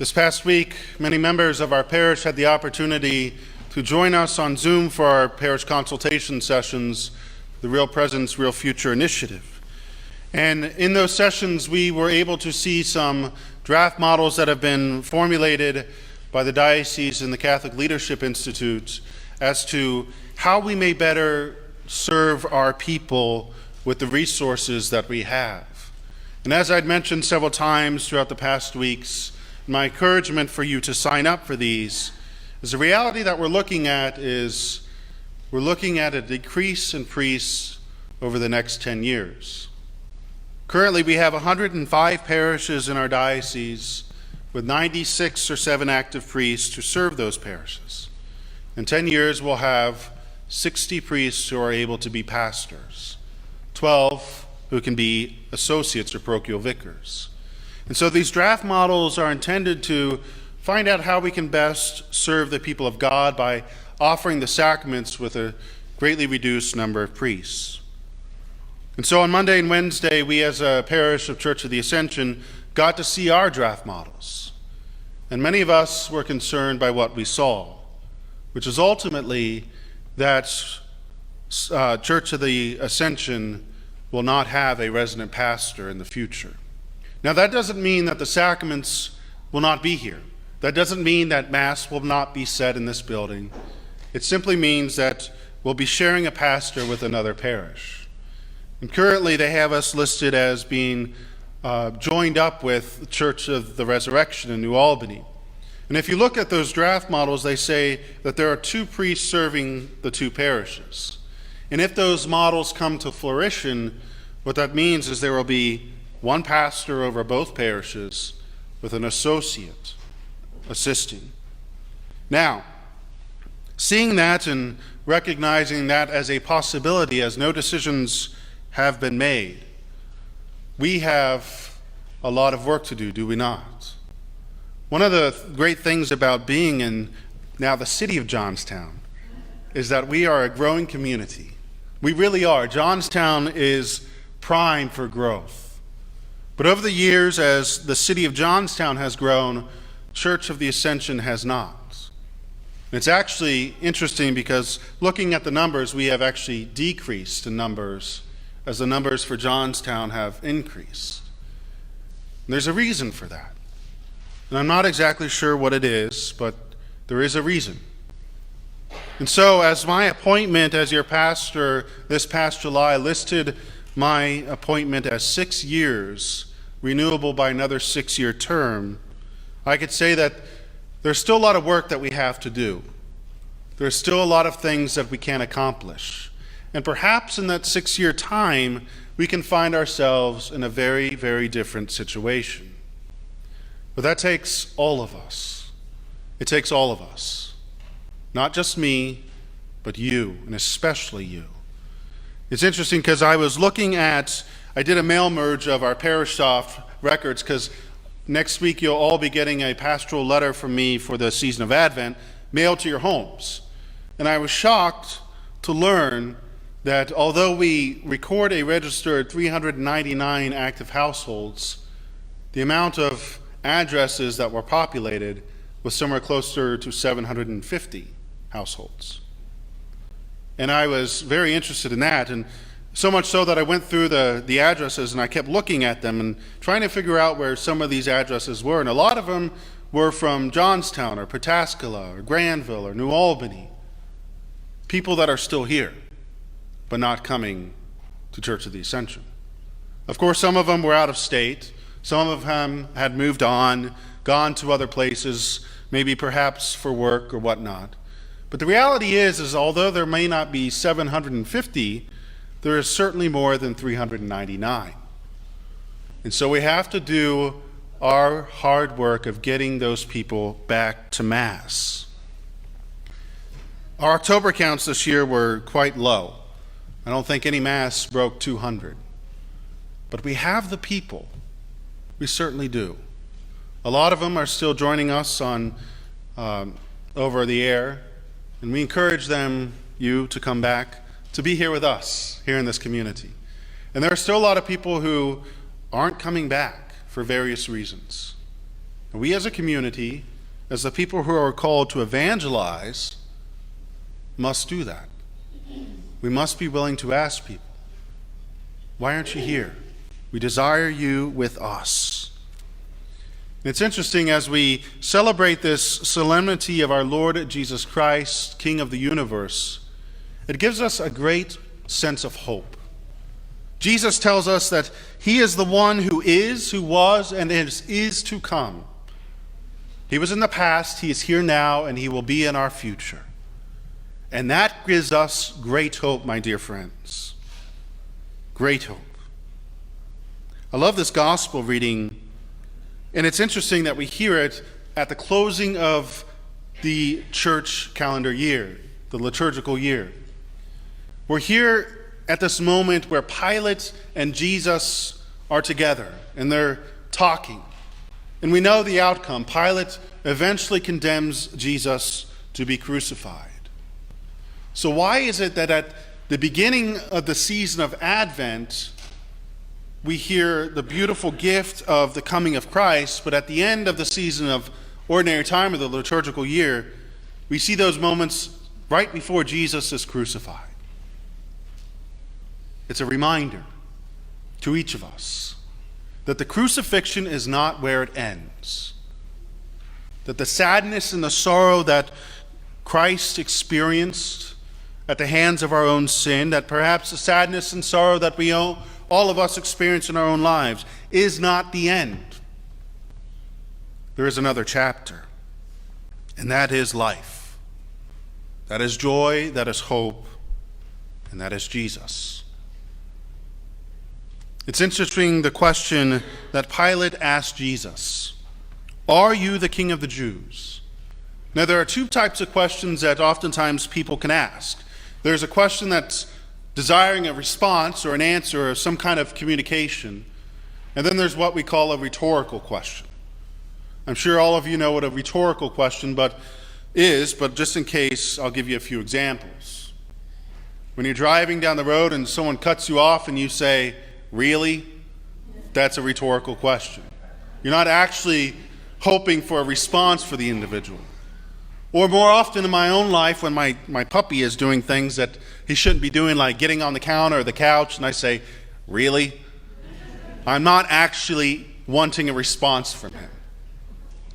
This past week, many members of our parish had the opportunity to join us on Zoom for our parish consultation sessions, the Real Presence, Real Future initiative. And in those sessions, we were able to see some draft models that have been formulated by the diocese and the Catholic Leadership Institute as to how we may better serve our people with the resources that we have. And as I'd mentioned several times throughout the past weeks, my encouragement for you to sign up for these is the reality that we're looking at a decrease in priests over the next 10 years. Currently, we have 105 parishes in our diocese with 96 or 7 active priests to serve those parishes. In 10 years, we'll have 60 priests who are able to be pastors, 12 who can be associates or parochial vicars. And so these draft models are intended to find out how we can best serve the people of God by offering the sacraments with a greatly reduced number of priests. And so on Monday and Wednesday, we as a parish of Church of the Ascension got to see our draft models. And many of us were concerned by what we saw, which is ultimately that Church of the Ascension will not have a resident pastor in the future. Now, that doesn't mean that the sacraments will not be here. That doesn't mean that Mass will not be said in this building. It simply means that we'll be sharing a pastor with another parish. And currently, they have us listed as being joined up with the Church of the Resurrection in New Albany. And if you look at those draft models, they say that there are 2 priests serving the 2 parishes. And if those models come to fruition, what that means is there will be 1 pastor over both parishes with an associate assisting. Now, seeing that and recognizing that as a possibility, as no decisions have been made, we have a lot of work to do we not? One of the great things about being in now the city of Johnstown is that we are a growing community. We really are. Johnstown is primed for growth. But over the years, as the city of Johnstown has grown, Church of the Ascension has not. And it's actually interesting because looking at the numbers, we have actually decreased in numbers as the numbers for Johnstown have increased. And there's a reason for that. And I'm not exactly sure what it is, but there is a reason. And so as my appointment as your pastor this past July listed my appointment as 6 years, renewable by another 6-year term, I could say that there's still a lot of work that we have to do. There's still a lot of things that we can't accomplish. And perhaps in that 6-year time, we can find ourselves in a very, very different situation. But that takes all of us. It takes all of us. Not just me, but you, and especially you. It's interesting because I did a mail merge of our parish soft records because next week you'll all be getting a pastoral letter from me for the season of Advent mailed to your homes. And I was shocked to learn that although we record a registered 399 active households, the amount of addresses that were populated was somewhere closer to 750 households. And I was very interested in that, and so much so that I went through the addresses and I kept looking at them and trying to figure out where some of these addresses were. And a lot of them were from Johnstown or Pataskala or Granville or New Albany. People that are still here, but not coming to Church of the Ascension. Of course, some of them were out of state. Some of them had moved on, gone to other places, maybe perhaps for work or whatnot. But the reality is although there may not be 750, there is certainly more than 399. And so we have to do our hard work of getting those people back to Mass. Our October counts this year were quite low. I don't think any Mass broke 200. But we have the people. We certainly do. A lot of them are still joining us on over the air. And we encourage you to come back, to be here with us, here in this community. And there are still a lot of people who aren't coming back for various reasons. We as a community, as the people who are called to evangelize, must do that. We must be willing to ask people, why aren't you here? We desire you with us. It's interesting, as we celebrate this solemnity of our Lord Jesus Christ, King of the universe, it gives us a great sense of hope. Jesus tells us that he is the one who is, who was, and is to come. He was in the past, he is here now, and he will be in our future. And that gives us great hope, my dear friends. Great hope. I love this gospel reading, and it's interesting that we hear it at the closing of the church calendar year, the liturgical year. We're here at this moment where Pilate and Jesus are together, and they're talking. And we know the outcome. Pilate eventually condemns Jesus to be crucified. So why is it that at the beginning of the season of Advent, we hear the beautiful gift of the coming of Christ, but at the end of the season of ordinary time of the liturgical year, we see those moments right before Jesus is crucified? It's a reminder to each of us that the crucifixion is not where it ends. That the sadness and the sorrow that Christ experienced at the hands of our own sin, that perhaps the sadness and sorrow that all of us experience in our own lives, is not the end. There is another chapter, and that is life. That is joy, that is hope, and that is Jesus. It's interesting, the question that Pilate asked Jesus, "Are you the King of the Jews?" Now, there are two types of questions that oftentimes people can ask. There's a question that's desiring a response or an answer or some kind of communication. And then there's what we call a rhetorical question. I'm sure all of you know what a rhetorical question is, but just in case, I'll give you a few examples. When you're driving down the road and someone cuts you off and you say, "Really?" That's a rhetorical question. You're not actually hoping for a response for the individual. Or more often in my own life, when my puppy is doing things that he shouldn't be doing, like getting on the counter or the couch, and I say, "Really?" I'm not actually wanting a response from him.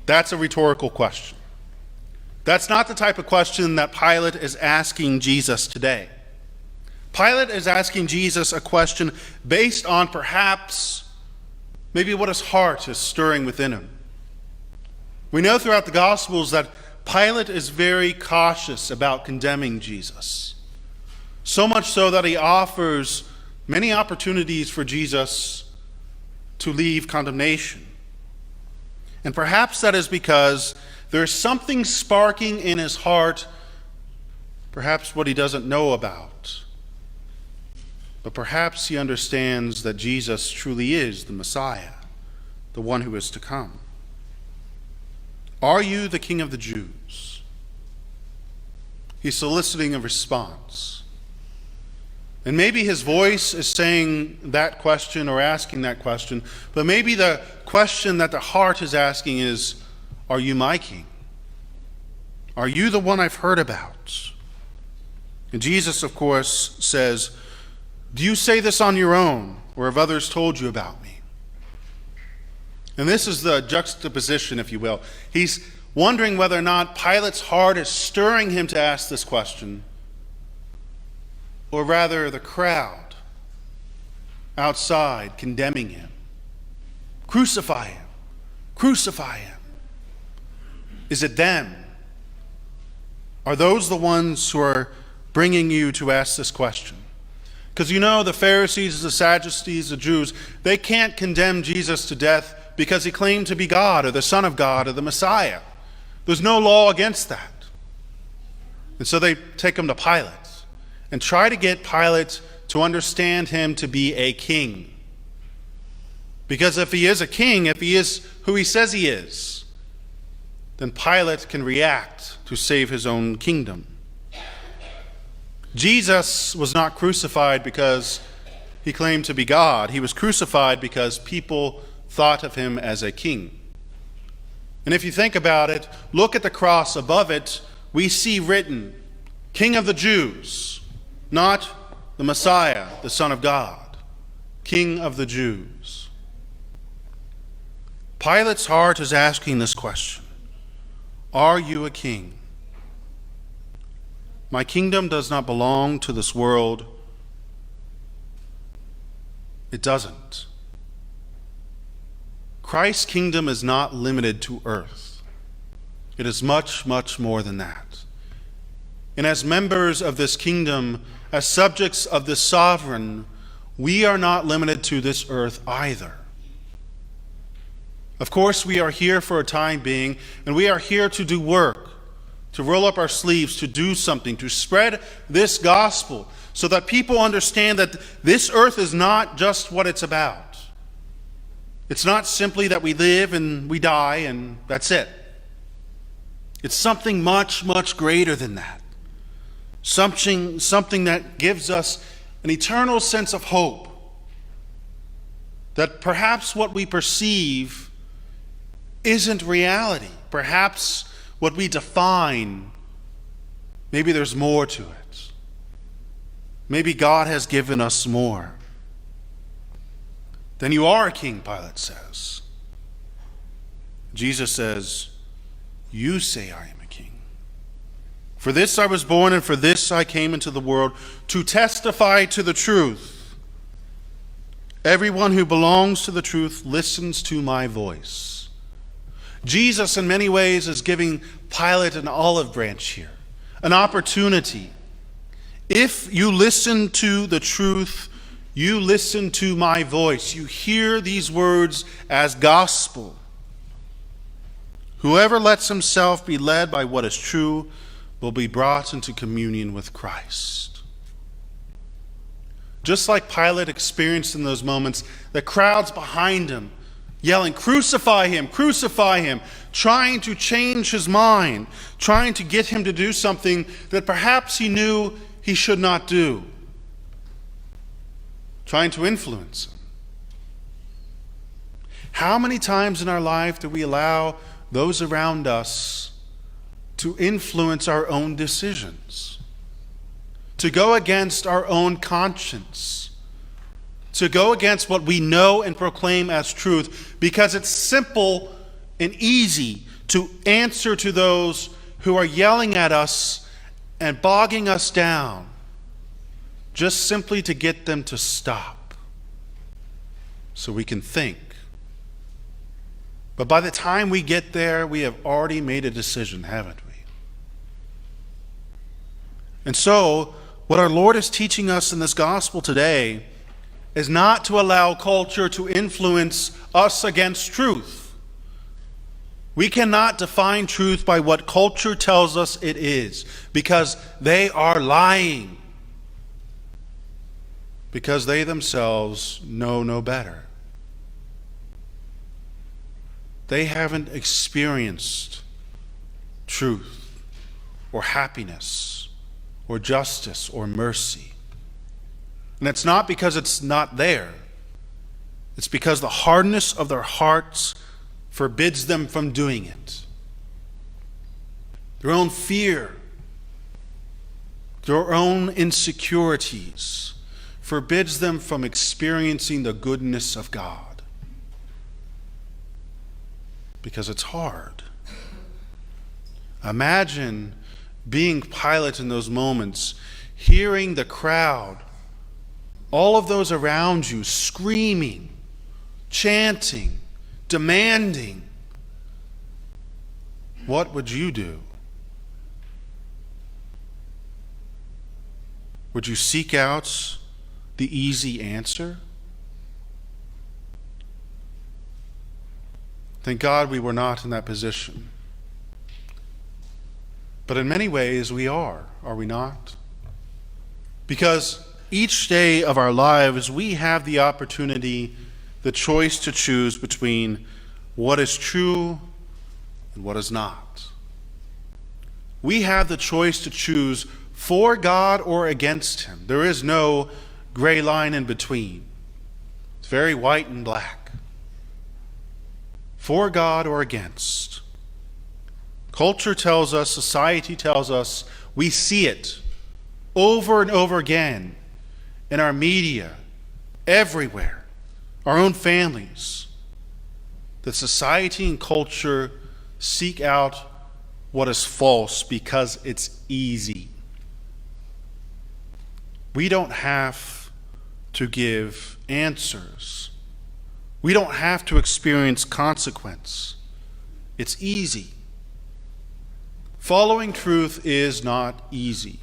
That's a rhetorical question. That's not the type of question that Pilate is asking Jesus today. Pilate is asking Jesus a question based on perhaps maybe what his heart is stirring within him. We know throughout the Gospels that Pilate is very cautious about condemning Jesus. So much so that he offers many opportunities for Jesus to leave condemnation. And perhaps that is because there's something sparking in his heart, perhaps what he doesn't know about. But perhaps he understands that Jesus truly is the Messiah, the one who is to come. Are you the King of the Jews? He's soliciting a response. And maybe his voice is saying that question or asking that question, but maybe the question that the heart is asking is, are you my king? Are you the one I've heard about? And Jesus, of course, says, do you say this on your own, or have others told you about me? And this is the juxtaposition, if you will. He's wondering whether or not Pilate's heart is stirring him to ask this question, or rather the crowd outside condemning him. Crucify him. Crucify him. Is it them? Are those the ones who are bringing you to ask this question? Because you know the Pharisees, the Sadducees, the Jews, they can't condemn Jesus to death because he claimed to be God or the Son of God or the Messiah. There's no law against that. And so they take him to Pilate and try to get Pilate to understand him to be a king. Because if he is a king, if he is who he says he is, then Pilate can react to save his own kingdom. Jesus was not crucified because he claimed to be God. He was crucified because people thought of him as a king. And if you think about it, look at the cross. Above it, we see written, King of the Jews, not the Messiah, the Son of God. King of the Jews. Pilate's heart is asking this question. Are you a king? My kingdom does not belong to this world. It doesn't. Christ's kingdom is not limited to earth. It is much, much more than that. And as members of this kingdom, as subjects of this sovereign, we are not limited to this earth either. Of course, we are here for a time being, and we are here to do work, to roll up our sleeves, to do something, to spread this gospel so that people understand that this earth is not just what it's about. It's not simply that we live and we die and that's it. It's something much, much greater than that. Something that gives us an eternal sense of hope. That perhaps what we perceive isn't reality. Perhaps what we define, maybe there's more to it. Maybe God has given us more. Then you are a king, Pilate says. Jesus says, you say I am a king. For this I was born, and for this I came into the world, to testify to the truth. Everyone who belongs to the truth listens to my voice. Jesus, in many ways, is giving Pilate an olive branch here, an opportunity. If you listen to the truth, you listen to my voice. You hear these words as gospel. Whoever lets himself be led by what is true will be brought into communion with Christ. Just like Pilate experienced in those moments, the crowds behind him yelling, crucify him, trying to change his mind, trying to get him to do something that perhaps he knew he should not do, trying to influence him. How many times in our life do we allow those around us to influence our own decisions, to go against our own conscience, to go against what we know and proclaim as truth, because it's simple and easy to answer to those who are yelling at us and bogging us down, just simply to get them to stop so we can think. But by the time we get there, we have already made a decision, haven't we? And so, what our Lord is teaching us in this gospel today is not to allow culture to influence us against truth. We cannot define truth by what culture tells us it is, because they are lying. Because they themselves know no better. They haven't experienced truth or happiness or justice or mercy. And it's not because it's not there. It's because the hardness of their hearts forbids them from doing it. Their own fear, their own insecurities forbids them from experiencing the goodness of God. Because it's hard. Imagine being Pilate in those moments, hearing the crowd, all of those around you screaming, chanting, demanding. What would you do? Would you seek out the easy answer? Thank God we were not in that position. But in many ways we are we not? Because each day of our lives we have the opportunity, the choice to choose between what is true and what is not. We have the choice to choose for God or against Him. There is no gray line in between. It's very white and black. For God or against. Culture tells us, society tells us, we see it over and over again in our media, everywhere, our own families, that society and culture seek out what is false because it's easy. We don't have to give answers. We don't have to experience consequence. It's easy. Following truth is not easy.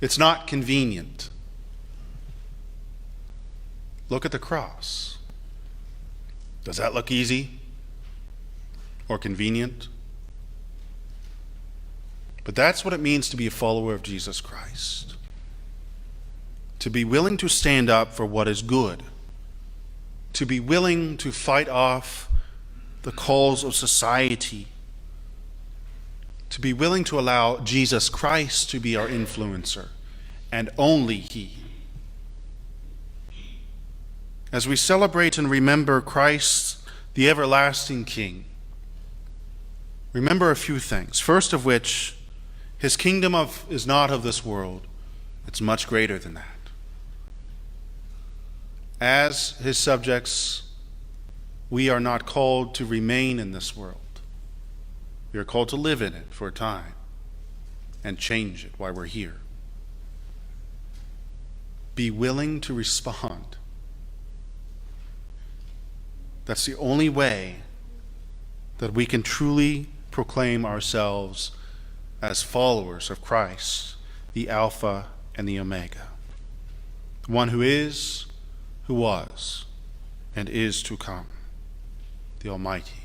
It's not convenient. Look at the cross. Does that look easy or convenient? But that's what it means to be a follower of Jesus Christ. To be willing to stand up for what is good. To be willing to fight off the calls of society. To be willing to allow Jesus Christ to be our influencer, and only He. As we celebrate and remember Christ, the everlasting King, remember a few things. First of which, His kingdom is not of this world. It's much greater than that. As His subjects, we are not called to remain in this world. We are called to live in it for a time and change it while we're here. Be willing to respond. That's the only way that we can truly proclaim ourselves as followers of Christ, the Alpha and the Omega, the one who is, who was, and is to come, the Almighty.